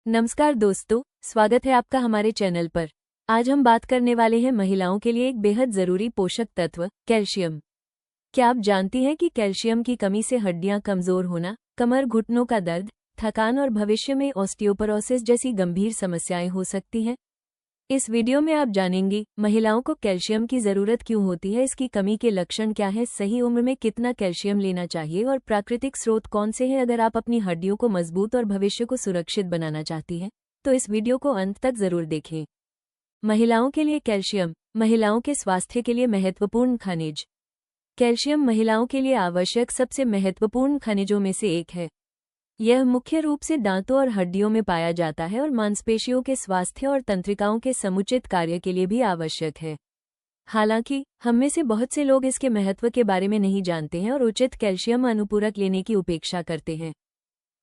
नमस्कार दोस्तों, स्वागत है आपका हमारे चैनल पर। आज हम बात करने वाले हैं महिलाओं के लिए एक बेहद ज़रूरी पोषक तत्व कैल्शियम। क्या आप जानती हैं कि कैल्शियम की कमी से हड्डियां कमज़ोर होना, कमर घुटनों का दर्द, थकान और भविष्य में ऑस्टियोपोरोसिस जैसी गंभीर समस्याएं हो सकती हैं? इस वीडियो में आप जानेंगी महिलाओं को कैल्शियम की ज़रूरत क्यों होती है, इसकी कमी के लक्षण क्या हैं, सही उम्र में कितना कैल्शियम लेना चाहिए और प्राकृतिक स्रोत कौन से हैं। अगर आप अपनी हड्डियों को मजबूत और भविष्य को सुरक्षित बनाना चाहती हैं तो इस वीडियो को अंत तक ज़रूर देखें। महिलाओं के लिए कैल्शियम, महिलाओं के स्वास्थ्य के लिए महत्वपूर्ण खनिज। कैल्शियम महिलाओं के लिए आवश्यक सबसे महत्वपूर्ण खनिजों में से एक है। यह मुख्य रूप से दांतों और हड्डियों में पाया जाता है और मांसपेशियों के स्वास्थ्य और तंत्रिकाओं के समुचित कार्य के लिए भी आवश्यक है। हालांकि हम में से बहुत से लोग इसके महत्व के बारे में नहीं जानते हैं और उचित कैल्शियम अनुपूरक लेने की उपेक्षा करते हैं।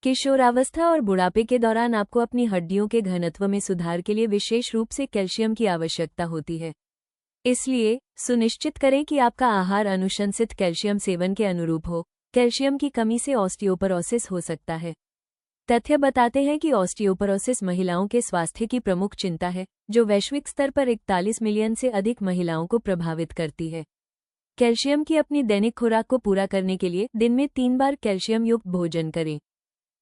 किशोरावस्था और बुढ़ापे के दौरान आपको अपनी हड्डियों के घनत्व में सुधार के लिए विशेष रूप से कैल्शियम की आवश्यकता होती है। इसलिए सुनिश्चित करें कि आपका आहार अनुशंसित कैल्शियम सेवन के अनुरूप हो। कैल्शियम की कमी से ऑस्टियोपोरोसिस हो सकता है। तथ्य बताते हैं कि ऑस्टियोपोरोसिस महिलाओं के स्वास्थ्य की प्रमुख चिंता है, जो वैश्विक स्तर पर 41 मिलियन से अधिक महिलाओं को प्रभावित करती है। कैल्शियम की अपनी दैनिक खुराक को पूरा करने के लिए दिन में 3 बार कैल्शियम युक्त भोजन करें।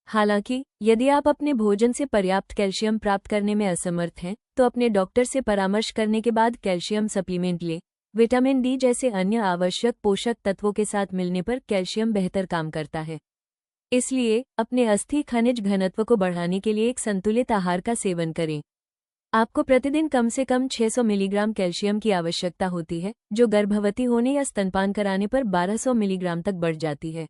हालांकि यदि आप अपने भोजन से पर्याप्त कैल्शियम प्राप्त करने में असमर्थ हैं, तो अपने डॉक्टर से परामर्श करने के बाद कैल्शियम सप्लीमेंट लें। विटामिन डी जैसे अन्य आवश्यक पोषक तत्वों के साथ मिलने पर कैल्शियम बेहतर काम करता है। इसलिए अपने अस्थि खनिज घनत्व को बढ़ाने के लिए एक संतुलित आहार का सेवन करें। आपको प्रतिदिन कम से कम 600 मिलीग्राम कैल्शियम की आवश्यकता होती है, जो गर्भवती होने या स्तनपान कराने पर 1200 मिलीग्राम तक बढ़ जाती है।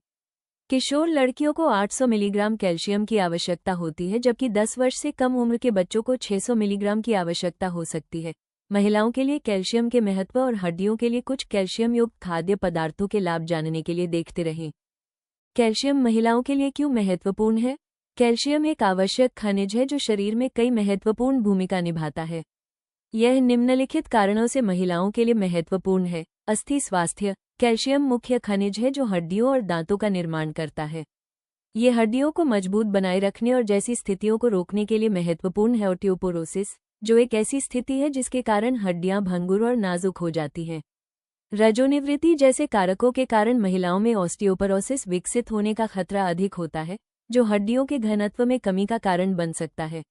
किशोर लड़कियों को 800 मिलीग्राम कैल्शियम की आवश्यकता होती है, जबकि 10 वर्ष से कम उम्र के बच्चों को 600 मिलीग्राम की आवश्यकता हो सकती है। महिलाओं के लिए कैल्शियम के महत्व और हड्डियों के लिए कुछ कैल्शियम युक्त खाद्य पदार्थों के लाभ जानने के लिए देखते रहें। कैल्शियम महिलाओं के लिए क्यों महत्वपूर्ण है? कैल्शियम एक आवश्यक खनिज है जो शरीर में कई महत्वपूर्ण भूमिका निभाता है। यह निम्नलिखित कारणों से महिलाओं के लिए महत्वपूर्ण है। अस्थि स्वास्थ्य। कैल्शियम मुख्य खनिज है जो हड्डियों और दांतों का निर्माण करता है। ये हड्डियों को मजबूत बनाए रखने और जैसी स्थितियों को रोकने के लिए महत्वपूर्ण है। ऑस्टियोपोरोसिस, जो एक ऐसी स्थिति है जिसके कारण हड्डियां भंगुर और नाजुक हो जाती हैं। रजोनिवृत्ति जैसे कारकों के कारण महिलाओं में ऑस्टियोपोरोसिस विकसित होने का खतरा अधिक होता है, जो हड्डियों के घनत्व में कमी का कारण बन सकता है।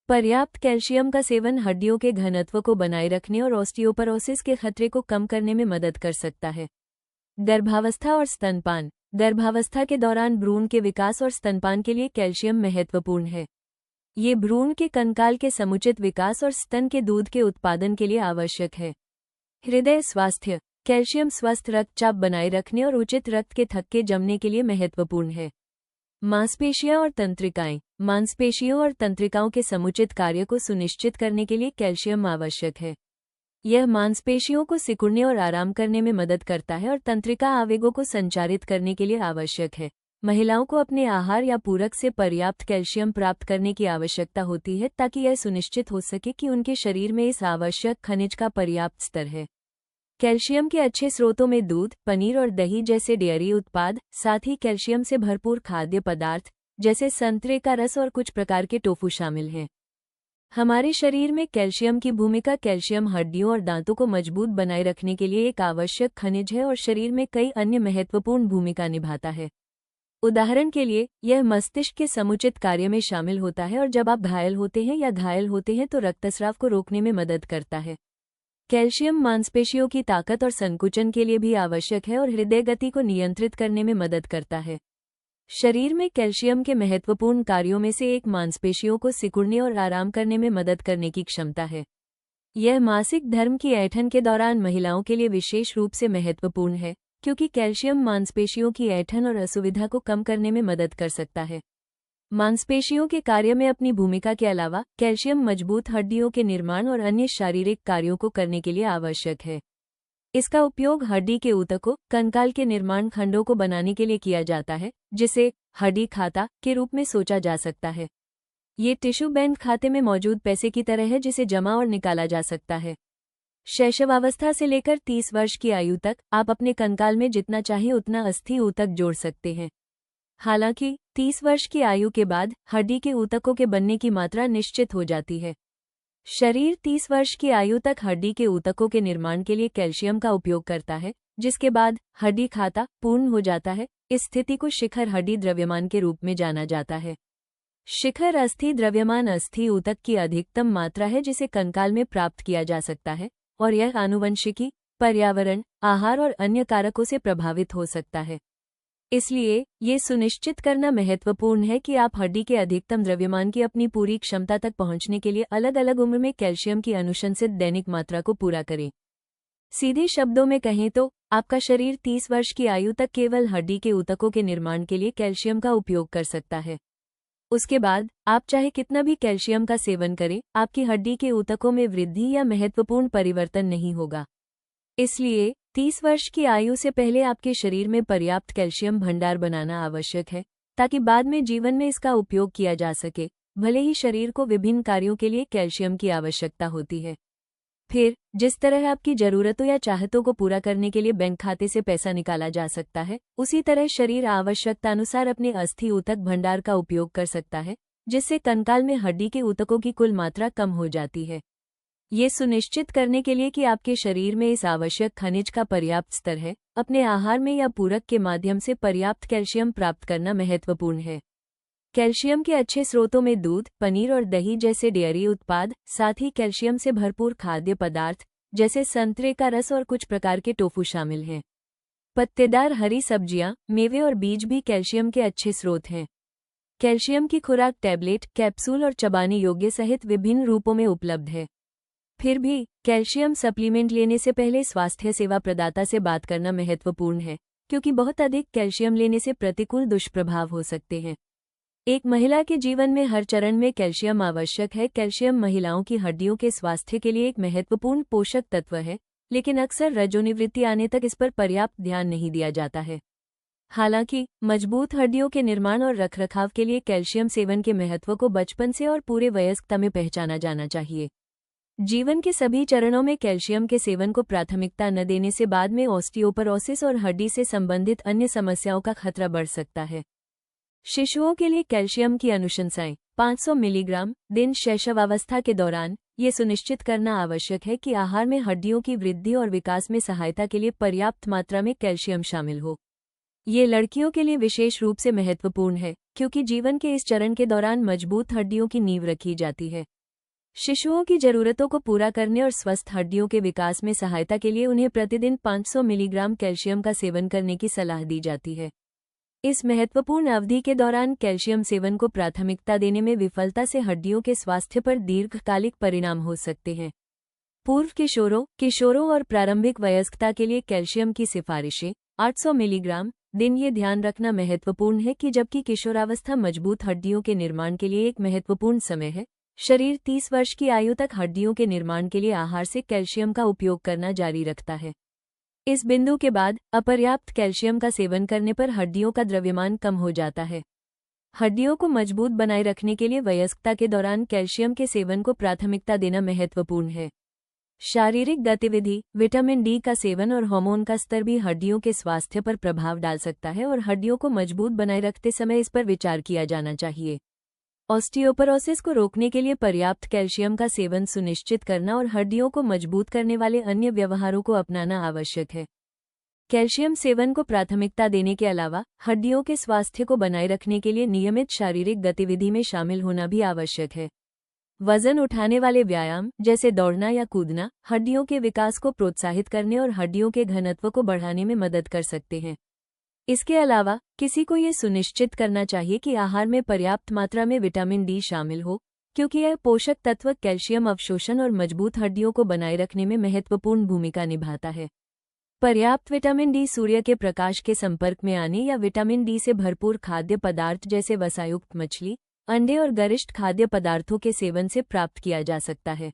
पर्याप्त कैल्शियम का सेवन हड्डियों के घनत्व को बनाए रखने और ऑस्टियोपोरोसिस के खतरे को कम करने में मदद कर सकता है। गर्भावस्था और स्तनपान। गर्भावस्था के दौरान भ्रूण के विकास और स्तनपान के लिए कैल्शियम महत्वपूर्ण है। ये भ्रूण के कंकाल के समुचित विकास और स्तन के दूध के उत्पादन के लिए आवश्यक है। हृदय स्वास्थ्य। कैल्शियम स्वस्थ रक्तचाप बनाए रखने और उचित रक्त के थक्के जमने के लिए महत्वपूर्ण है। मांसपेशियां और तंत्रिकाएं। मांसपेशियों और तंत्रिकाओं के समुचित कार्य को सुनिश्चित करने के लिए कैल्शियम आवश्यक है। यह मांसपेशियों को सिकुड़ने और आराम करने में मदद करता है और तंत्रिका आवेगों को संचारित करने के लिए आवश्यक है। महिलाओं को अपने आहार या पूरक से पर्याप्त कैल्शियम प्राप्त करने की आवश्यकता होती है ताकि यह सुनिश्चित हो सके कि उनके शरीर में इस आवश्यक खनिज का पर्याप्त स्तर है। कैल्शियम के अच्छे स्रोतों में दूध, पनीर और दही जैसे डेयरी उत्पाद, साथ ही कैल्शियम से भरपूर खाद्य पदार्थ जैसे संतरे का रस और कुछ प्रकार के टोफू शामिल हैं। हमारे शरीर में कैल्शियम की भूमिका। कैल्शियम हड्डियों और दांतों को मजबूत बनाए रखने के लिए एक आवश्यक खनिज है और शरीर में कई अन्य महत्वपूर्ण भूमिका निभाता है। उदाहरण के लिए, यह मस्तिष्क के समुचित कार्य में शामिल होता है और जब आप घायल होते हैं तो रक्तस्राव को रोकने में मदद करता है। कैल्शियम मांसपेशियों की ताकत और संकुचन के लिए भी आवश्यक है और हृदय गति को नियंत्रित करने में मदद करता है। शरीर में कैल्शियम के महत्वपूर्ण कार्यों में से एक मांसपेशियों को सिकुड़ने और आराम करने में मदद करने की क्षमता है। यह मासिक धर्म की ऐंठन के दौरान महिलाओं के लिए विशेष रूप से महत्वपूर्ण है, क्योंकि कैल्शियम मांसपेशियों की ऐंठन और असुविधा को कम करने में मदद कर सकता है। मांसपेशियों के कार्य में अपनी भूमिका के अलावा कैल्शियम मजबूत हड्डियों के निर्माण और अन्य शारीरिक कार्यों को करने के लिए आवश्यक है। इसका उपयोग हड्डी के ऊतकों, कंकाल के निर्माण खंडों को बनाने के लिए किया जाता है, जिसे हड्डी खाता के रूप में सोचा जा सकता है। ये टिश्यू बैंक खाते में मौजूद पैसे की तरह है जिसे जमा और निकाला जा सकता है। शैशवावस्था से लेकर 30 वर्ष की आयु तक आप अपने कंकाल में जितना चाहे उतना अस्थि ऊतक जोड़ सकते हैं। हालांकि 30 वर्ष की आयु के बाद हड्डी के ऊतकों के बनने की मात्रा निश्चित हो जाती है। शरीर 30 वर्ष की आयु तक हड्डी के ऊतकों के निर्माण के लिए कैल्शियम का उपयोग करता है, जिसके बाद हड्डी खाता पूर्ण हो जाता है। इस स्थिति को शिखर हड्डी द्रव्यमान के रूप में जाना जाता है। शिखर अस्थि द्रव्यमान अस्थि ऊतक की अधिकतम मात्रा है जिसे कंकाल में प्राप्त किया जा सकता है, और यह आनुवंशिकी, पर्यावरण, आहार और अन्य कारकों से प्रभावित हो सकता है। इसलिए ये सुनिश्चित करना महत्वपूर्ण है कि आप हड्डी के अधिकतम द्रव्यमान की अपनी पूरी क्षमता तक पहुंचने के लिए अलग अलग उम्र में कैल्शियम की अनुशंसित दैनिक मात्रा को पूरा करें। सीधे शब्दों में कहें तो आपका शरीर 30 वर्ष की आयु तक केवल हड्डी के ऊतकों के निर्माण के लिए कैल्शियम का उपयोग कर सकता है। उसके बाद आप चाहे कितना भी कैल्शियम का सेवन करें, आपकी हड्डी के ऊतकों में वृद्धि या महत्वपूर्ण परिवर्तन नहीं होगा। इसलिए 30 वर्ष की आयु से पहले आपके शरीर में पर्याप्त कैल्शियम भंडार बनाना आवश्यक है, ताकि बाद में जीवन में इसका उपयोग किया जा सके, भले ही शरीर को विभिन्न कार्यों के लिए कैल्शियम की आवश्यकता होती है। फिर जिस तरह आपकी जरूरतों या चाहतों को पूरा करने के लिए बैंक खाते से पैसा निकाला जा सकता है, उसी तरह शरीर आवश्यकतानुसार अपने अस्थि ऊतक भंडार का उपयोग कर सकता है, जिससे कंकाल में हड्डी के ऊतकों की कुल मात्रा कम हो जाती है। ये सुनिश्चित करने के लिए कि आपके शरीर में इस आवश्यक खनिज का पर्याप्त स्तर है, अपने आहार में या पूरक के माध्यम से पर्याप्त कैल्शियम प्राप्त करना महत्वपूर्ण है। कैल्शियम के अच्छे स्रोतों में दूध, पनीर और दही जैसे डेयरी उत्पाद, साथ ही कैल्शियम से भरपूर खाद्य पदार्थ जैसे संतरे का रस और कुछ प्रकार के टोफू शामिल हैं। पत्तेदार हरी सब्जियां, मेवे और बीज भी कैल्शियम के अच्छे स्रोत हैं। कैल्शियम की खुराक टैबलेट, कैप्सूल और चबाने योग्य सहित विभिन्न रूपों में उपलब्ध है। फिर भी कैल्शियम सप्लीमेंट लेने से पहले स्वास्थ्य सेवा प्रदाता से बात करना महत्वपूर्ण है, क्योंकि बहुत अधिक कैल्शियम लेने से प्रतिकूल दुष्प्रभाव हो सकते हैं। एक महिला के जीवन में हर चरण में कैल्शियम आवश्यक है। कैल्शियम महिलाओं की हड्डियों के स्वास्थ्य के लिए एक महत्वपूर्ण पोषक तत्व है, लेकिन अक्सर रजोनिवृत्ति आने तक इस पर पर्याप्त ध्यान नहीं दिया जाता है। हालांकि मजबूत हड्डियों के निर्माण और रखरखाव के लिए कैल्शियम सेवन के महत्व को बचपन से और पूरे वयस्कता में पहचाना जाना चाहिए। जीवन के सभी चरणों में कैल्शियम के सेवन को प्राथमिकता न देने से बाद में ऑस्टियोपरोसिस और हड्डी से संबंधित अन्य समस्याओं का खतरा बढ़ सकता है। शिशुओं के लिए कैल्शियम की अनुशंसाएं 500 मिलीग्राम दिन शैशवावस्था के दौरान। ये सुनिश्चित करना आवश्यक है कि आहार में हड्डियों की वृद्धि और विकास में सहायता के लिए पर्याप्त मात्रा में कैल्शियम शामिल हो। ये लड़कियों के लिए विशेष रूप से महत्वपूर्ण है, क्योंकि जीवन के इस चरण के दौरान मजबूत हड्डियों की नींव रखी जाती है। शिशुओं की जरूरतों को पूरा करने और स्वस्थ हड्डियों के विकास में सहायता के लिए उन्हें प्रतिदिन 500 मिलीग्राम कैल्शियम का सेवन करने की सलाह दी जाती है। इस महत्वपूर्ण अवधि के दौरान कैल्शियम सेवन को प्राथमिकता देने में विफलता से हड्डियों के स्वास्थ्य पर दीर्घकालिक परिणाम हो सकते हैं। पूर्व किशोरों और प्रारंभिक वयस्कता के लिए कैल्शियम की सिफारिशें 800 मिलीग्राम दिन। ये ध्यान रखना महत्वपूर्ण है कि जबकि किशोरावस्था मजबूत हड्डियों के निर्माण के लिए एक महत्वपूर्ण समय है, शरीर 30 वर्ष की आयु तक हड्डियों के निर्माण के लिए आहार से कैल्शियम का उपयोग करना जारी रखता है। इस बिंदु के बाद अपर्याप्त कैल्शियम का सेवन करने पर हड्डियों का द्रव्यमान कम हो जाता है। हड्डियों को मजबूत बनाए रखने के लिए वयस्कता के दौरान कैल्शियम के सेवन को प्राथमिकता देना महत्वपूर्ण है। शारीरिक गतिविधि, विटामिन डी का सेवन और हार्मोन का स्तर भी हड्डियों के स्वास्थ्य पर प्रभाव डाल सकता है और हड्डियों को मजबूत बनाए रखते समय इस पर विचार किया जाना चाहिए। ऑस्टियोपरोसिस को रोकने के लिए पर्याप्त कैल्शियम का सेवन सुनिश्चित करना और हड्डियों को मजबूत करने वाले अन्य व्यवहारों को अपनाना आवश्यक है। कैल्शियम सेवन को प्राथमिकता देने के अलावा हड्डियों के स्वास्थ्य को बनाए रखने के लिए नियमित शारीरिक गतिविधि में शामिल होना भी आवश्यक है। वजन उठाने वाले व्यायाम जैसे दौड़ना या कूदना हड्डियों के विकास को प्रोत्साहित करने और हड्डियों के घनत्व को बढ़ाने में मदद कर सकते हैं। इसके अलावा किसी को ये सुनिश्चित करना चाहिए कि आहार में पर्याप्त मात्रा में विटामिन डी शामिल हो, क्योंकि यह पोषक तत्व कैल्शियम अवशोषण और मजबूत हड्डियों को बनाए रखने में महत्वपूर्ण भूमिका निभाता है। पर्याप्त विटामिन डी सूर्य के प्रकाश के संपर्क में आने या विटामिन डी से भरपूर खाद्य पदार्थ जैसे वसायुक्त मछली, अंडे और गरिष्ठ खाद्य पदार्थों के सेवन से प्राप्त किया जा सकता है।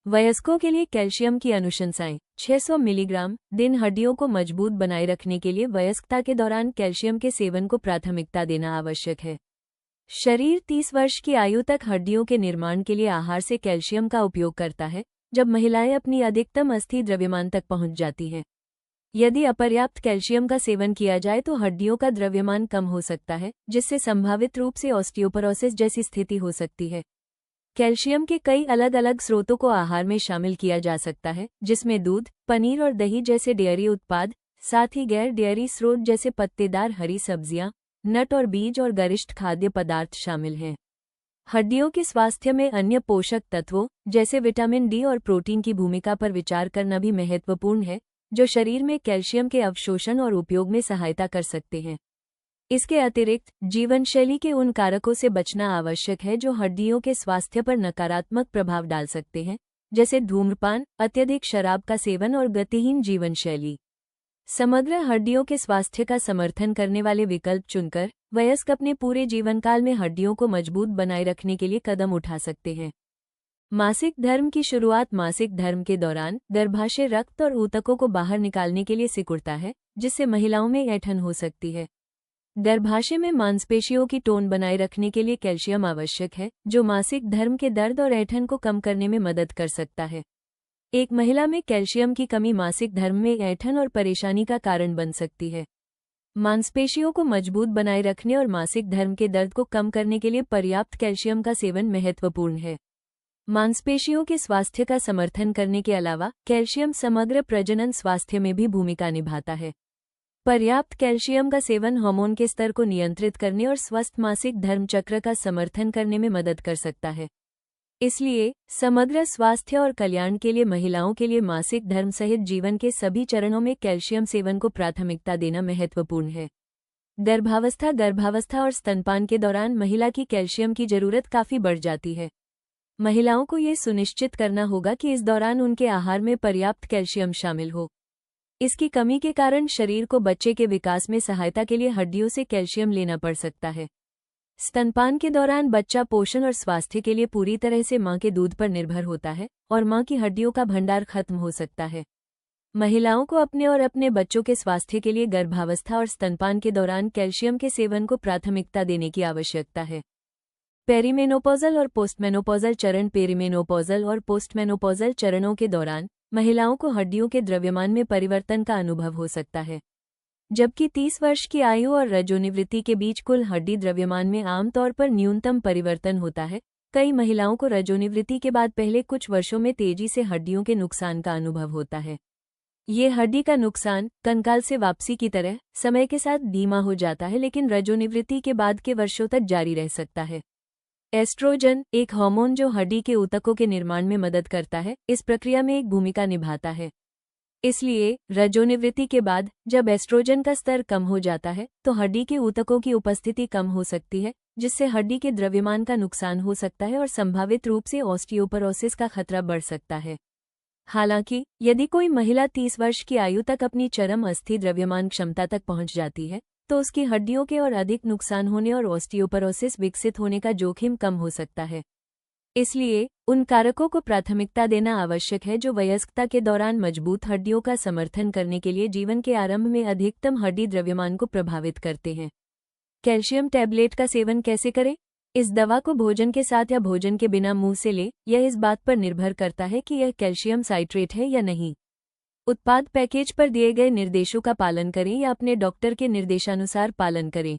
वयस्कों के लिए कैल्शियम की अनुशंसाएं 600 मिलीग्राम दिन। हड्डियों को मजबूत बनाए रखने के लिए वयस्कता के दौरान कैल्शियम के सेवन को प्राथमिकता देना आवश्यक है। शरीर 30 वर्ष की आयु तक हड्डियों के निर्माण के लिए आहार से कैल्शियम का उपयोग करता है, जब महिलाएं अपनी अधिकतम अस्थि द्रव्यमान तक पहुंच जाती हैं। यदि अपर्याप्त कैल्शियम का सेवन किया जाए तो हड्डियों का द्रव्यमान कम हो सकता है, जिससे संभावित रूप से ऑस्टियोपोरोसिस जैसी स्थिति हो सकती है। कैल्शियम के कई अलग अलग स्रोतों को आहार में शामिल किया जा सकता है, जिसमें दूध, पनीर और दही जैसे डेयरी उत्पाद, साथ ही गैर डेयरी स्रोत जैसे पत्तेदार हरी सब्जियां, नट और बीज और गरिष्ठ खाद्य पदार्थ शामिल हैं। हड्डियों के स्वास्थ्य में अन्य पोषक तत्वों जैसे विटामिन डी और प्रोटीन की भूमिका पर विचार करना भी महत्वपूर्ण है, जो शरीर में कैल्शियम के अवशोषण और उपयोग में सहायता कर सकते हैं। इसके अतिरिक्त जीवनशैली के उन कारकों से बचना आवश्यक है जो हड्डियों के स्वास्थ्य पर नकारात्मक प्रभाव डाल सकते हैं, जैसे धूम्रपान, अत्यधिक शराब का सेवन और गतिहीन जीवनशैली। समग्र हड्डियों के स्वास्थ्य का समर्थन करने वाले विकल्प चुनकर वयस्क अपने पूरे जीवनकाल में हड्डियों को मजबूत बनाए रखने के लिए कदम उठा सकते हैं। मासिक धर्म की शुरुआत मासिक धर्म के दौरान गर्भाशय रक्त और ऊतकों को बाहर निकालने के लिए सिकुड़ता है, जिससे महिलाओं में ऐंठन हो सकती है। गर्भाशय में मांसपेशियों की टोन बनाए रखने के लिए कैल्शियम आवश्यक है, जो मासिक धर्म के दर्द और ऐंठन को कम करने में मदद कर सकता है। एक महिला में कैल्शियम की कमी मासिक धर्म में ऐंठन और परेशानी का कारण बन सकती है। मांसपेशियों को मजबूत बनाए रखने और मासिक धर्म के दर्द को कम करने के लिए पर्याप्त कैल्शियम का सेवन महत्वपूर्ण है। मांसपेशियों के स्वास्थ्य का समर्थन करने के अलावा कैल्शियम समग्र प्रजनन स्वास्थ्य में भी भूमिका निभाता है। पर्याप्त कैल्शियम का सेवन हार्मोन के स्तर को नियंत्रित करने और स्वस्थ मासिक धर्म चक्र का समर्थन करने में मदद कर सकता है। इसलिए समग्र स्वास्थ्य और कल्याण के लिए महिलाओं के लिए मासिक धर्म सहित जीवन के सभी चरणों में कैल्शियम सेवन को प्राथमिकता देना महत्वपूर्ण है। गर्भावस्था और स्तनपान के दौरान महिला की कैल्शियम की जरूरत काफी बढ़ जाती है। महिलाओं को ये सुनिश्चित करना होगा कि इस दौरान उनके आहार में पर्याप्त कैल्शियम शामिल हो। इसकी कमी के कारण शरीर को बच्चे के विकास में सहायता के लिए हड्डियों से कैल्शियम लेना पड़ सकता है। स्तनपान के दौरान बच्चा पोषण और स्वास्थ्य के लिए पूरी तरह से मां के दूध पर निर्भर होता है और मां की हड्डियों का भंडार खत्म हो सकता है। महिलाओं को अपने और अपने बच्चों के स्वास्थ्य के लिए गर्भावस्था और स्तनपान के दौरान कैल्शियम के सेवन को प्राथमिकता देने की आवश्यकता है। पेरीमेनोपॉजल और पोस्टमेनोपॉजल चरण पेरीमेनोपॉजल और पोस्टमेनोपॉजल चरणों के दौरान महिलाओं को हड्डियों के द्रव्यमान में परिवर्तन का अनुभव हो सकता है, जबकि 30 वर्ष की आयु और रजोनिवृत्ति के बीच कुल हड्डी द्रव्यमान में आमतौर पर न्यूनतम परिवर्तन होता है। कई महिलाओं को रजोनिवृत्ति के बाद पहले कुछ वर्षों में तेजी से हड्डियों के नुकसान का अनुभव होता है। ये हड्डी का नुकसान कंकाल से वापसी की तरह समय के साथ धीमा हो जाता है, लेकिन रजोनिवृत्ति के बाद के वर्षों तक जारी रह सकता है। एस्ट्रोजन, एक हार्मोन जो हड्डी के ऊतकों के निर्माण में मदद करता है, इस प्रक्रिया में एक भूमिका निभाता है। इसलिए रजोनिवृत्ति के बाद जब एस्ट्रोजन का स्तर कम हो जाता है तो हड्डी के ऊतकों की उपस्थिति कम हो सकती है, जिससे हड्डी के द्रव्यमान का नुकसान हो सकता है और संभावित रूप से ऑस्टियोपोरोसिस का खतरा बढ़ सकता है। हालांकि यदि कोई महिला 30 वर्ष की आयु तक अपनी चरम अस्थि द्रव्यमान क्षमता तक पहुंच जाती है, तो उसकी हड्डियों के और अधिक नुकसान होने और ऑस्टियोपोरोसिस विकसित होने का जोखिम कम हो सकता है। इसलिए उन कारकों को प्राथमिकता देना आवश्यक है जो वयस्कता के दौरान मजबूत हड्डियों का समर्थन करने के लिए जीवन के आरंभ में अधिकतम हड्डी द्रव्यमान को प्रभावित करते हैं। कैल्शियम टैबलेट का सेवन कैसे करें? इस दवा को भोजन के साथ या भोजन के बिना मुंह से लें, यह इस बात पर निर्भर करता है कि यह कैल्शियम साइट्रेट है या नहीं। उत्पाद पैकेज पर दिए गए निर्देशों का पालन करें या अपने डॉक्टर के निर्देशानुसार पालन करें।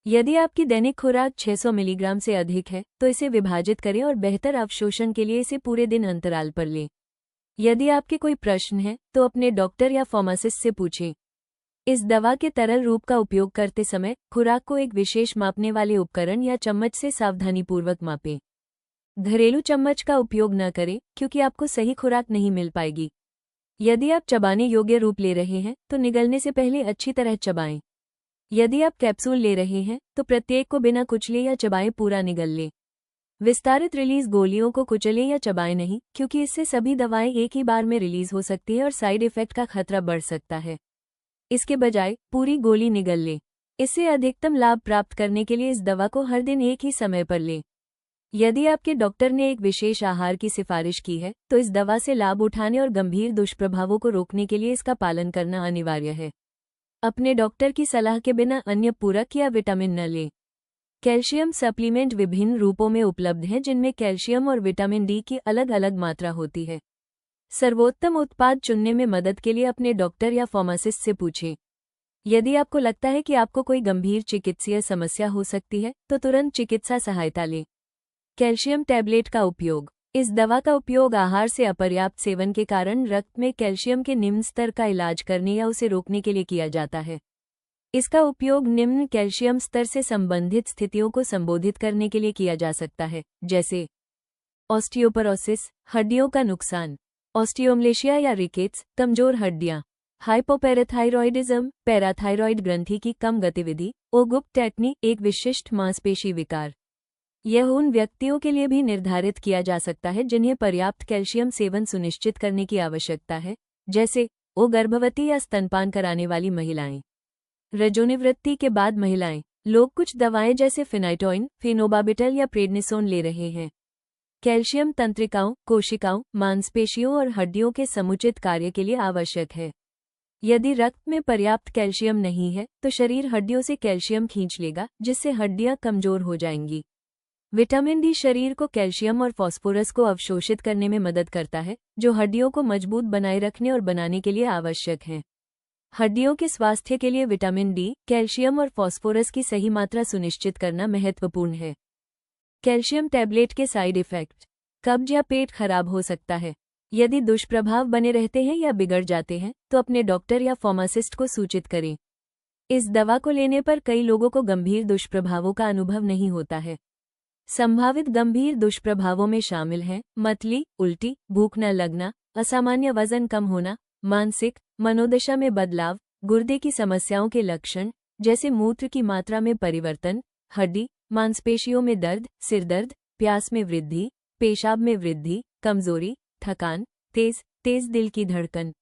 यदि आपकी दैनिक खुराक 600 मिलीग्राम से अधिक है तो इसे विभाजित करें और बेहतर अवशोषण के लिए इसे पूरे दिन अंतराल पर लें। यदि आपके कोई प्रश्न है तो अपने डॉक्टर या फार्मासिस्ट से पूछें। इस दवा के तरल रूप का उपयोग करते समय खुराक को एक विशेष मापने वाले उपकरण या चम्मच से सावधानीपूर्वक मापें। घरेलू चम्मच का उपयोग न करें क्योंकि आपको सही खुराक नहीं मिल पाएगी। यदि आप चबाने योग्य रूप ले रहे हैं तो निगलने से पहले अच्छी तरह चबाएं। यदि आप कैप्सूल ले रहे हैं तो प्रत्येक को बिना कुचले या चबाए पूरा निगल लें। विस्तारित रिलीज गोलियों को कुचलें या चबाएं नहीं, क्योंकि इससे सभी दवाएं एक ही बार में रिलीज हो सकती है और साइड इफेक्ट का खतरा बढ़ सकता है। इसके बजाय पूरी गोली निगल लें। इससे अधिकतम लाभ प्राप्त करने के लिए इस दवा को हर दिन एक ही समय पर लें। यदि आपके डॉक्टर ने एक विशेष आहार की सिफारिश की है तो इस दवा से लाभ उठाने और गंभीर दुष्प्रभावों को रोकने के लिए इसका पालन करना अनिवार्य है। अपने डॉक्टर की सलाह के बिना अन्य पूरक या विटामिन न लें। कैल्शियम सप्लीमेंट विभिन्न रूपों में उपलब्ध हैं जिनमें कैल्शियम और विटामिन डी की अलग अलग मात्रा होती है। सर्वोत्तम उत्पाद चुनने में मदद के लिए अपने डॉक्टर या फार्मासिस्ट से पूछें। यदि आपको लगता है कि आपको कोई गंभीर चिकित्सीय समस्या हो सकती है तो तुरंत चिकित्सा सहायता लें। कैल्शियम टैबलेट का उपयोग। इस दवा का उपयोग आहार से अपर्याप्त सेवन के कारण रक्त में कैल्शियम के निम्न स्तर का इलाज करने या उसे रोकने के लिए किया जाता है। इसका उपयोग निम्न कैल्शियम स्तर से संबंधित स्थितियों को संबोधित करने के लिए किया जा सकता है, जैसे ऑस्टियोपोरोसिस, हड्डियों का नुकसान, ऑस्टियोमलेशिया या रिकेट्स, कमजोर हड्डियां, हाइपोपैराथाइरॉइडिज्म, पैराथाइरॉइड ग्रंथि की कम गतिविधि, ओगुप टेटनी, एक विशिष्ट मांसपेशी विकार। यह उन व्यक्तियों के लिए भी निर्धारित किया जा सकता है जिन्हें पर्याप्त कैल्शियम सेवन सुनिश्चित करने की आवश्यकता है, जैसे गर्भवती या स्तनपान कराने वाली महिलाएं। रजोनिवृत्ति के बाद महिलाएं। लोग कुछ दवाएं जैसे फिनाइटोइन, फेनोबाबिटल या प्रेडनिसोन ले रहे हैं। कैल्शियम तंत्रिकाओं, कोशिकाओं, मांसपेशियों और हड्डियों के समुचित कार्य के लिए आवश्यक है। यदि रक्त में पर्याप्त कैल्शियम नहीं है तो शरीर हड्डियों से कैल्शियम खींच लेगा, जिससे हड्डियां कमजोर हो जाएंगी। विटामिन डी शरीर को कैल्शियम और फास्फोरस को अवशोषित करने में मदद करता है, जो हड्डियों को मजबूत बनाए रखने और बनाने के लिए आवश्यक है। हड्डियों के स्वास्थ्य के लिए विटामिन डी, कैल्शियम और फास्फोरस की सही मात्रा सुनिश्चित करना महत्वपूर्ण है। कैल्शियम टैबलेट के साइड इफेक्ट। कब्ज या पेट खराब हो सकता है। यदि दुष्प्रभाव बने रहते हैं या बिगड़ जाते हैं तो अपने डॉक्टर या फार्मासिस्ट को सूचित करें। इस दवा को लेने पर कई लोगों को गंभीर दुष्प्रभावों का अनुभव नहीं होता है। संभावित गंभीर दुष्प्रभावों में शामिल हैं मतली, उल्टी, भूख न लगना, असामान्य वजन कम होना, मानसिक, मनोदशा में बदलाव, गुर्दे की समस्याओं के लक्षण जैसे मूत्र की मात्रा में परिवर्तन, हड्डी, मांसपेशियों में दर्द, सिरदर्द, प्यास में वृद्धि, पेशाब में वृद्धि, कमजोरी, थकान, तेज दिल की धड़कन।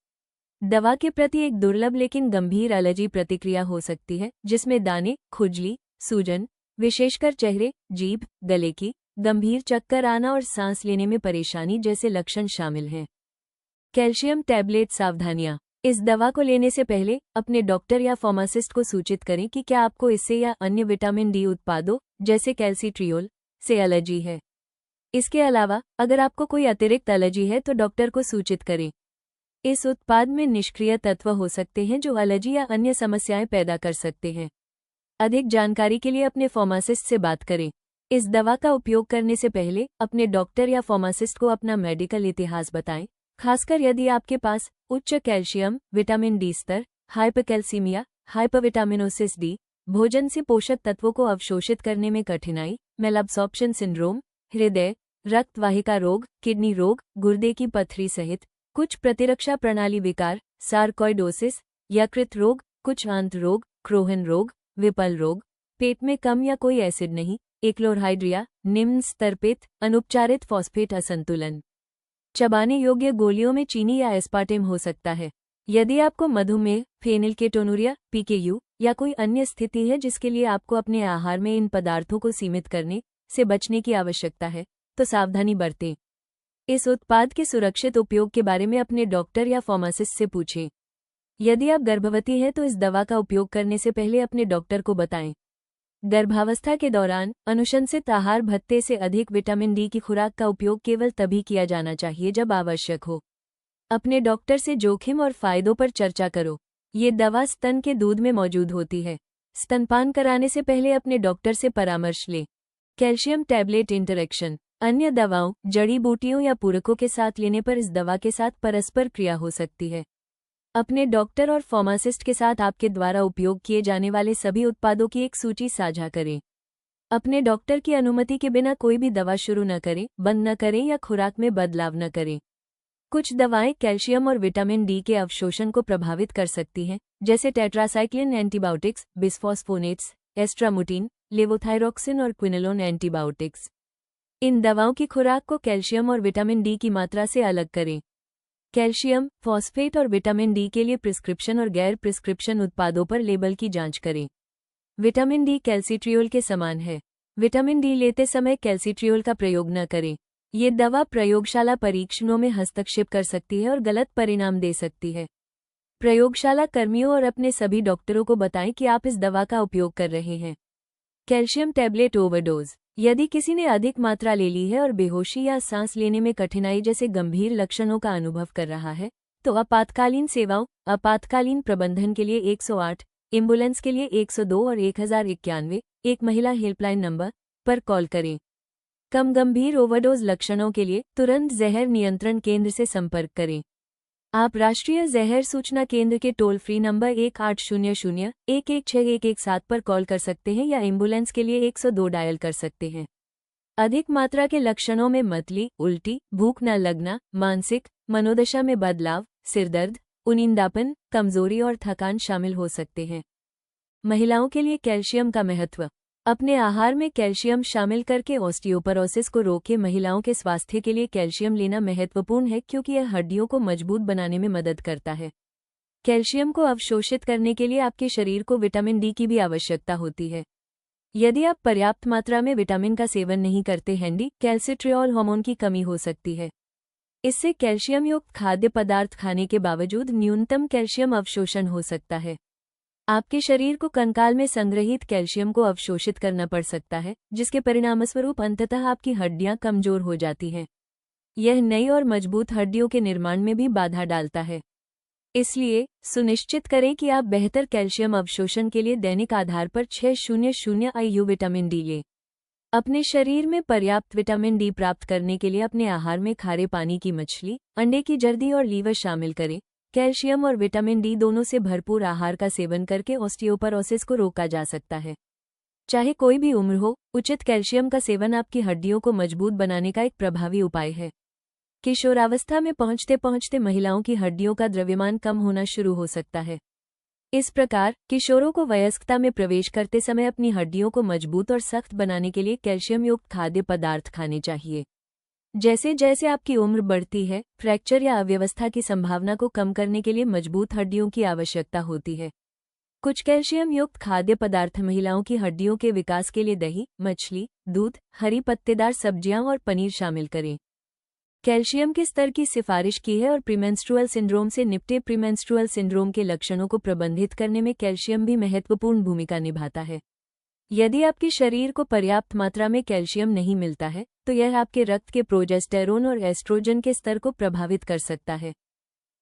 दवा के प्रति एक दुर्लभ लेकिन गंभीर एलर्जी प्रतिक्रिया हो सकती है, जिसमें दाने, खुजली, सूजन, विशेषकर चेहरे, जीभ, गले की, गंभीर चक्कर आना और सांस लेने में परेशानी जैसे लक्षण शामिल हैं। कैल्शियम टैबलेट सावधानियां। इस दवा को लेने से पहले अपने डॉक्टर या फार्मासिस्ट को सूचित करें कि क्या आपको इससे या अन्य विटामिन डी उत्पादों जैसे कैल्सीट्रियोल से एलर्जी है। इसके अलावा अगर आपको कोई अतिरिक्त एलर्जी है तो डॉक्टर को सूचित करें। इस उत्पाद में निष्क्रिय तत्व हो सकते हैं जो एलर्जी या अन्य समस्याएं पैदा कर सकते हैं। अधिक जानकारी के लिए अपने फार्मासिस्ट से बात करें। इस दवा का उपयोग करने से पहले अपने डॉक्टर या फार्मासिस्ट को अपना मेडिकल इतिहास बताएं, खासकर यदि आपके पास उच्च कैल्शियम, विटामिन डी स्तर, हाइपरकैल्सीमिया, हाइपरविटामिनोसिस डी, भोजन से पोषक तत्वों को अवशोषित करने में कठिनाई, मैलअब्सॉर्प्शन सिंड्रोम, हृदय, रक्त वाहिका रोग, किडनी रोग, गुर्दे की पथरी सहित कुछ प्रतिरक्षा प्रणाली विकार, सार्कोइडोसिस, यकृत रोग, कुछ आंत रोग, क्रोहन रोग, विपल रोग, पेट में कम या कोई एसिड नहीं, एक्लोरहाइड्रिया, निम्न स्तर पित्त, अनुपचारित फॉस्फेट असंतुलन। चबाने योग्य गोलियों में चीनी या एस्पार्टेम हो सकता है। यदि आपको मधुमेह, फेनिलकेटोनुरिया, पीकेयू या कोई अन्य स्थिति है जिसके लिए आपको अपने आहार में इन पदार्थों को सीमित करने से बचने की आवश्यकता है, तो सावधानी बरतें। इस उत्पाद के सुरक्षित उपयोग के बारे में अपने डॉक्टर या फार्मासिस्ट से पूछें। यदि आप गर्भवती हैं तो इस दवा का उपयोग करने से पहले अपने डॉक्टर को बताएं। गर्भावस्था के दौरान अनुशंसित आहार भत्ते से अधिक विटामिन डी की खुराक का उपयोग केवल तभी किया जाना चाहिए जब आवश्यक हो। अपने डॉक्टर से जोखिम और फायदों पर चर्चा करो। ये दवा स्तन के दूध में मौजूद होती है। स्तनपान कराने से पहले अपने डॉक्टर से परामर्श लें। Calcium tablet interaction. अन्य दवाओं, जड़ी बूटियों या पूरकों के साथ लेने पर इस दवा के साथ परस्पर क्रिया हो सकती है। अपने डॉक्टर और फार्मासिस्ट के साथ आपके द्वारा उपयोग किए जाने वाले सभी उत्पादों की एक सूची साझा करें। अपने डॉक्टर की अनुमति के बिना कोई भी दवा शुरू न करें, बंद न करें या खुराक में बदलाव न करें। कुछ दवाएं कैल्शियम और विटामिन डी के अवशोषण को प्रभावित कर सकती हैं, जैसे टेट्रासाइक्लिन एंटीबायोटिक्स, बिस्फॉस्फोनेट्स, एस्ट्रामुटीन, लेवोथायरोक्सिन और क्विनोलोन एंटीबायोटिक्स। इन दवाओं की खुराक को कैल्शियम और विटामिन डी की मात्रा से अलग करें। कैल्शियम, फॉस्फेट और विटामिन डी के लिए प्रिस्क्रिप्शन और गैर प्रिस्क्रिप्शन उत्पादों पर लेबल की जांच करें। विटामिन डी कैल्सीट्रियोल के समान है। विटामिन डी लेते समय कैल्सीट्रियोल का प्रयोग न करें। ये दवा प्रयोगशाला परीक्षणों में हस्तक्षेप कर सकती है और गलत परिणाम दे सकती है। प्रयोगशाला कर्मियों और अपने सभी डॉक्टरों को बताएं कि आप इस दवा का उपयोग कर रहे हैं। Calcium tablet overdose. यदि किसी ने अधिक मात्रा ले ली है और बेहोशी या सांस लेने में कठिनाई जैसे गंभीर लक्षणों का अनुभव कर रहा है, तो आपातकालीन सेवाओं, आपातकालीन प्रबंधन के लिए 108, एम्बुलेंस के लिए 102 और 1091, एक महिला हेल्पलाइन नंबर पर कॉल करें। कम गंभीर ओवरडोज लक्षणों के लिए तुरंत जहर नियंत्रण केंद्र से संपर्क करें। आप राष्ट्रीय जहर सूचना केंद्र के टोल फ्री नंबर 1800-116117 पर कॉल कर सकते हैं या एम्बुलेंस के लिए 102 डायल कर सकते हैं। अधिक मात्रा के लक्षणों में मतली, उल्टी, भूख न लगना, मानसिक मनोदशा में बदलाव, सिरदर्द, उनींदापन, कमजोरी और थकान शामिल हो सकते हैं। महिलाओं के लिए कैल्शियम का महत्व। अपने आहार में कैल्शियम शामिल करके ऑस्टियोपरोसिस को रोके। महिलाओं के स्वास्थ्य के लिए कैल्शियम लेना महत्वपूर्ण है क्योंकि यह हड्डियों को मजबूत बनाने में मदद करता है। कैल्शियम को अवशोषित करने के लिए आपके शरीर को विटामिन डी की भी आवश्यकता होती है। यदि आप पर्याप्त मात्रा में विटामिन का सेवन नहीं करते हैं, डी कैल्सिट्रियोल हार्मोन की कमी हो सकती है। इससे कैल्शियम युक्त खाद्य पदार्थ खाने के बावजूद न्यूनतम कैल्शियम अवशोषण हो सकता है। आपके शरीर को कंकाल में संग्रहित कैल्शियम को अवशोषित करना पड़ सकता है, जिसके परिणामस्वरूप अंततः आपकी हड्डियां कमजोर हो जाती हैं। यह नई और मजबूत हड्डियों के निर्माण में भी बाधा डालता है। इसलिए सुनिश्चित करें कि आप बेहतर कैल्शियम अवशोषण के लिए दैनिक आधार पर 600 IU विटामिन डी लें। अपने शरीर में पर्याप्त विटामिन डी प्राप्त करने के लिए अपने आहार में खारे पानी की मछली, अंडे की जर्दी और लीवर शामिल करें। कैल्शियम और विटामिन डी दोनों से भरपूर आहार का सेवन करके ऑस्टियोपरोसिस को रोका जा सकता है। चाहे कोई भी उम्र हो, उचित कैल्शियम का सेवन आपकी हड्डियों को मजबूत बनाने का एक प्रभावी उपाय है। किशोरावस्था में पहुंचते पहुंचते महिलाओं की हड्डियों का द्रव्यमान कम होना शुरू हो सकता है। इस प्रकार किशोरों को वयस्कता में प्रवेश करते समय अपनी हड्डियों को मजबूत और सख्त बनाने के लिए कैल्शियम युक्त खाद्य पदार्थ खाने चाहिए। जैसे जैसे आपकी उम्र बढ़ती है, फ्रैक्चर या अव्यवस्था की संभावना को कम करने के लिए मजबूत हड्डियों की आवश्यकता होती है। कुछ कैल्शियम युक्त खाद्य पदार्थ महिलाओं की हड्डियों के विकास के लिए दही, मछली, दूध, हरी पत्तेदार सब्जियां और पनीर शामिल करें। कैल्शियम के स्तर की सिफारिश की है और प्रीमेंस्ट्रुअल सिंड्रोम से निपटे। प्रीमेंस्ट्रुअल सिंड्रोम के लक्षणों को प्रबंधित करने में कैल्शियम भी महत्वपूर्ण भूमिका निभाता है। यदि आपके शरीर को पर्याप्त मात्रा में कैल्शियम नहीं मिलता है, तो यह आपके रक्त के प्रोजेस्टेरोन और एस्ट्रोजन के स्तर को प्रभावित कर सकता है।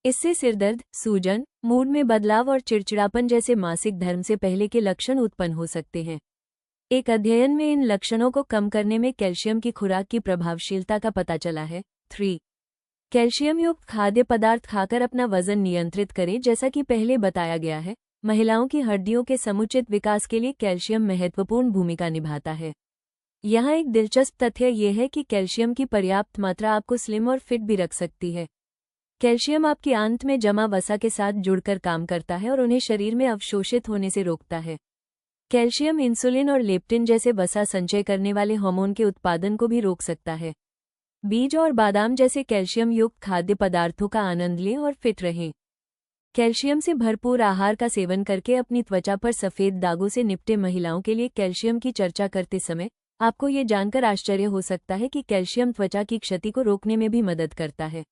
इससे सिरदर्द, सूजन, मूड में बदलाव और चिड़चिड़ापन जैसे मासिक धर्म से पहले के लक्षण उत्पन्न हो सकते हैं। एक अध्ययन में इन लक्षणों को कम करने में कैल्शियम की खुराक की प्रभावशीलता का पता चला है। 3. कैल्शियम युक्त खाद्य पदार्थ खाकर अपना वजन नियंत्रित करें। जैसा कि पहले बताया गया है, महिलाओं की हड्डियों के समुचित विकास के लिए कैल्शियम महत्वपूर्ण भूमिका निभाता है। यहाँ एक दिलचस्प तथ्य यह है कि कैल्शियम की पर्याप्त मात्रा आपको स्लिम और फिट भी रख सकती है। कैल्शियम आपकी आंत में जमा वसा के साथ जुड़कर काम करता है और उन्हें शरीर में अवशोषित होने से रोकता है। कैल्शियम इंसुलिन और लेप्टिन जैसे वसा संचय करने वाले हार्मोन के उत्पादन को भी रोक सकता है। बीज और बादाम जैसे कैल्शियम युक्त खाद्य पदार्थों का आनंद लें और फिट रहें। कैल्शियम से भरपूर आहार का सेवन करके अपनी त्वचा पर सफेद दागों से निपटे। महिलाओं के लिए कैल्शियम की चर्चा करते समय आपको ये जानकर आश्चर्य हो सकता है कि कैल्शियम त्वचा की क्षति को रोकने में भी मदद करता है।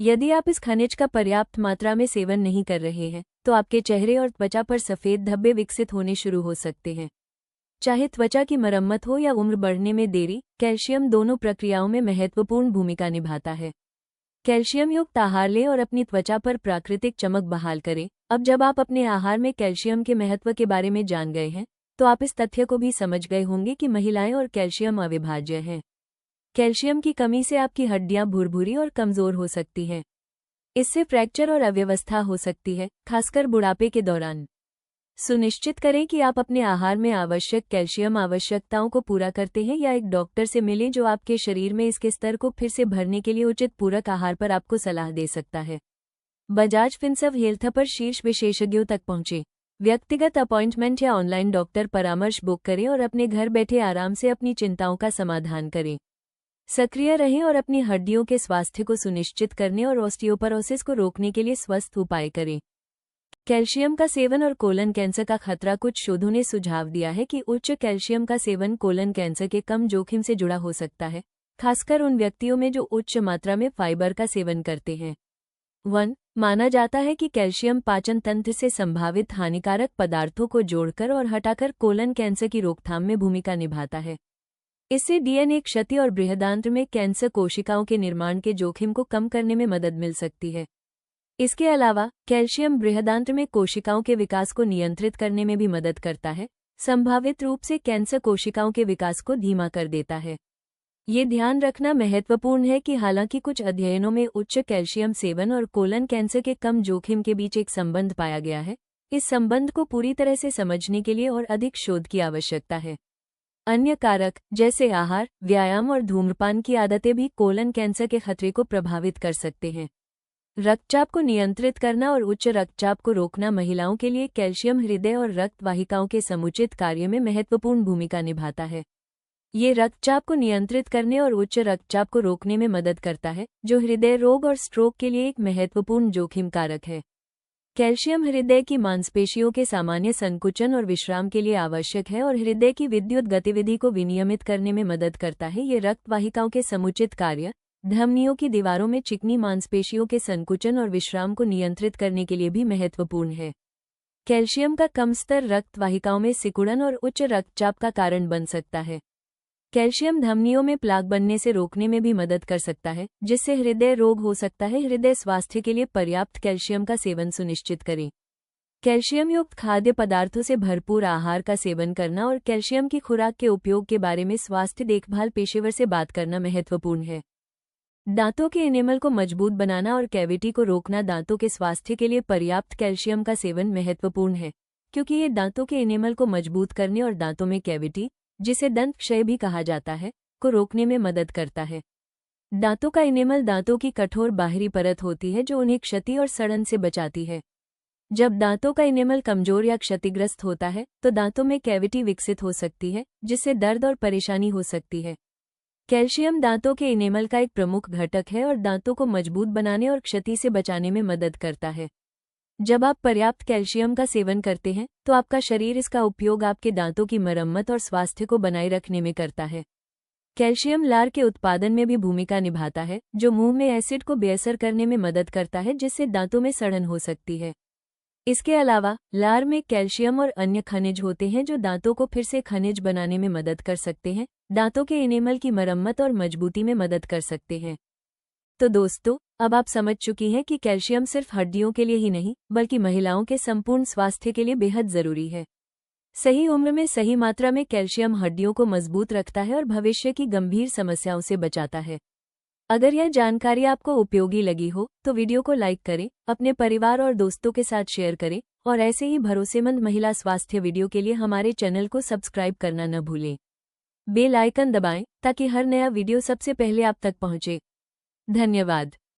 यदि आप इस खनिज का पर्याप्त मात्रा में सेवन नहीं कर रहे हैं, तो आपके चेहरे और त्वचा पर सफेद धब्बे विकसित होने शुरू हो सकते हैं। चाहे त्वचा की मरम्मत हो या उम्र बढ़ने में देरी, कैल्शियम दोनों प्रक्रियाओं में महत्वपूर्ण भूमिका निभाता है। कैल्शियम युक्त आहार लें और अपनी त्वचा पर प्राकृतिक चमक बहाल करें। अब जब आप अपने आहार में कैल्शियम के महत्व के बारे में जान गए हैं, तो आप इस तथ्य को भी समझ गए होंगे कि महिलाएं और कैल्शियम अविभाज्य हैं। कैल्शियम की कमी से आपकी हड्डियां भुरभुरी और कमजोर हो सकती हैं। इससे फ्रैक्चर और अव्यवस्था हो सकती है, खासकर बुढ़ापे के दौरान। सुनिश्चित करें कि आप अपने आहार में आवश्यक कैल्शियम आवश्यकताओं को पूरा करते हैं या एक डॉक्टर से मिलें जो आपके शरीर में इसके स्तर को फिर से भरने के लिए उचित पूरक आहार पर आपको सलाह दे सकता है। बजाज फिनसर्व हेल्थ पर शीर्ष विशेषज्ञों तक पहुंचे। व्यक्तिगत अपॉइंटमेंट या ऑनलाइन डॉक्टर परामर्श बुक करें और अपने घर बैठे आराम से अपनी चिंताओं का समाधान करें। सक्रिय रहें और अपनी हड्डियों के स्वास्थ्य को सुनिश्चित करने और ऑस्टियोपरोसिस को रोकने के लिए स्वस्थ उपाय करें। कैल्शियम का सेवन और कोलन कैंसर का खतरा। कुछ शोधों ने सुझाव दिया है कि उच्च कैल्शियम का सेवन कोलन कैंसर के कम जोखिम से जुड़ा हो सकता है, खासकर उन व्यक्तियों में जो उच्च मात्रा में फाइबर का सेवन करते हैं। 1. माना जाता है कि कैल्शियम पाचन तंत्र से संभावित हानिकारक पदार्थों को जोड़कर और हटाकर कोलन कैंसर की रोकथाम में भूमिका निभाता है। इससे डीएनए क्षति और बृहदान्त्र में कैंसर कोशिकाओं के निर्माण के जोखिम को कम करने में मदद मिल सकती है। इसके अलावा कैल्शियम बृहदान्त्र में कोशिकाओं के विकास को नियंत्रित करने में भी मदद करता है, संभावित रूप से कैंसर कोशिकाओं के विकास को धीमा कर देता है। ये ध्यान रखना महत्वपूर्ण है कि हालांकि कुछ अध्ययनों में उच्च कैल्शियम सेवन और कोलन कैंसर के कम जोखिम के बीच एक संबंध पाया गया है, इस संबंध को पूरी तरह से समझने के लिए और अधिक शोध की आवश्यकता है। अन्य कारक जैसे आहार, व्यायाम और धूम्रपान की आदतें भी कोलन कैंसर के खतरे को प्रभावित कर सकते हैं। रक्तचाप को नियंत्रित करना और उच्च रक्तचाप को रोकना महिलाओं के लिए कैल्शियम हृदय और रक्त वाहिकाओं के समुचित कार्य में महत्वपूर्ण भूमिका निभाता है। ये रक्तचाप को नियंत्रित करने और उच्च रक्तचाप को रोकने में मदद करता है, जो हृदय रोग और स्ट्रोक के लिए एक महत्वपूर्ण जोखिम कारक है। कैल्शियम हृदय की मांसपेशियों के सामान्य संकुचन और विश्राम के लिए आवश्यक है और हृदय की विद्युत गतिविधि को विनियमित करने में मदद करता है। ये रक्त वाहिकाओं के समुचित कार्य, धमनियों की दीवारों में चिकनी मांसपेशियों के संकुचन और विश्राम को नियंत्रित करने के लिए भी महत्वपूर्ण है। कैल्शियम का कम स्तर रक्त वाहिकाओं में सिकुड़न और उच्च रक्तचाप का कारण बन सकता है। कैल्शियम धमनियों में प्लाक बनने से रोकने में भी मदद कर सकता है, जिससे हृदय रोग हो सकता है। हृदय स्वास्थ्य के लिए पर्याप्त कैल्शियम का सेवन सुनिश्चित करें। कैल्शियम युक्त खाद्य पदार्थों से भरपूर आहार का सेवन करना और कैल्शियम की खुराक के उपयोग के बारे में स्वास्थ्य देखभाल पेशेवर से बात करना महत्वपूर्ण है। दांतों के एनेमल को मजबूत बनाना और कैविटी को रोकना दांतों के स्वास्थ्य के लिए पर्याप्त कैल्शियम का सेवन महत्वपूर्ण है, क्योंकि ये दांतों के एनेमल को मजबूत करने और दांतों में कैविटी, जिसे दंत क्षय भी कहा जाता है, को रोकने में मदद करता है। दांतों का एनेमल दांतों की कठोर बाहरी परत होती है जो उन्हें क्षति और सड़न से बचाती है। जब दांतों का एनेमल कमजोर या क्षतिग्रस्त होता है तो दांतों में कैविटी विकसित हो सकती है, जिससे दर्द और परेशानी हो सकती है। कैल्शियम दांतों के एनेमल का एक प्रमुख घटक है और दांतों को मजबूत बनाने और क्षति से बचाने में मदद करता है। जब आप पर्याप्त कैल्शियम का सेवन करते हैं तो आपका शरीर इसका उपयोग आपके दांतों की मरम्मत और स्वास्थ्य को बनाए रखने में करता है। कैल्शियम लार के उत्पादन में भी भूमिका निभाता है, जो मुंह में एसिड को बेअसर करने में मदद करता है, जिससे दांतों में सड़न हो सकती है। इसके अलावा लार में कैल्शियम और अन्य खनिज होते हैं जो दांतों को फिर से खनिज बनाने में मदद कर सकते हैं, दांतों के एनेमल की मरम्मत और मजबूती में मदद कर सकते हैं। तो दोस्तों, अब आप समझ चुकी हैं कि कैल्शियम सिर्फ हड्डियों के लिए ही नहीं, बल्कि महिलाओं के संपूर्ण स्वास्थ्य के लिए बेहद जरूरी है। सही उम्र में सही मात्रा में कैल्शियम हड्डियों को मजबूत रखता है और भविष्य की गंभीर समस्याओं से बचाता है। अगर यह जानकारी आपको उपयोगी लगी हो तो वीडियो को लाइक करें, अपने परिवार और दोस्तों के साथ शेयर करें और ऐसे ही भरोसेमंद महिला स्वास्थ्य वीडियो के लिए हमारे चैनल को सब्सक्राइब करना न भूलें। बेल आइकन दबाएं ताकि हर नया वीडियो सबसे पहले आप तक पहुंचे। धन्यवाद।